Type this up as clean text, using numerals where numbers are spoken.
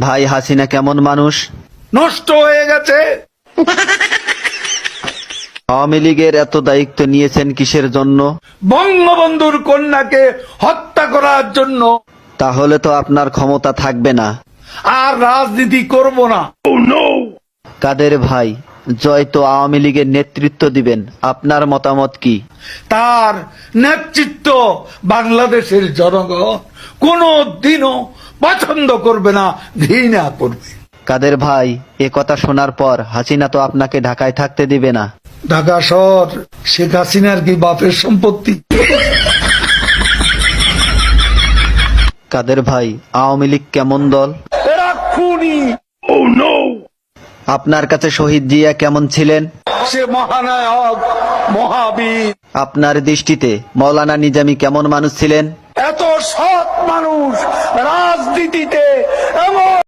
ভাই হাসিনা কেমন মানুষ? নষ্ট হয়ে গেছে। আওয়ামী লীগের এত দায়িত্ব নিয়েছেন কিসের জন্য? বঙ্গবন্ধুর কন্যাকে হত্যা করার জন্য। তাহলে তো আপনার ক্ষমতা থাকবে না। আর রাজনীতি করব না। কাদের ভাই, জয় তো আওয়ামী লীগের নেতৃত্ব দিবেন, আপনার মতামত কি? তার নেতৃত্ব বাংলাদেশের জনগণ কোনো দিনও পছন্দ করবে না, ঘৃণা করবে। কাদের ভাই, এ কথা শোনার পর হাসিনা তো আপনাকে ঢাকায় থাকতে দিবে না। ঢাকা শহর শেখ হাসিনার কি বাপের সম্পত্তি? কাদের ভাই, আওয়ামী লীগ কেমন দল? এরা খুনি। আপনার কাছে শহীদ জিয়া কেমন ছিলেন? সে মহানায়ক, মহাবীর। আপনার দৃষ্টিতে মৌলানা নিজামী কেমন মানুষ ছিলেন? এত সৎ মানুষ রাজনীতিতে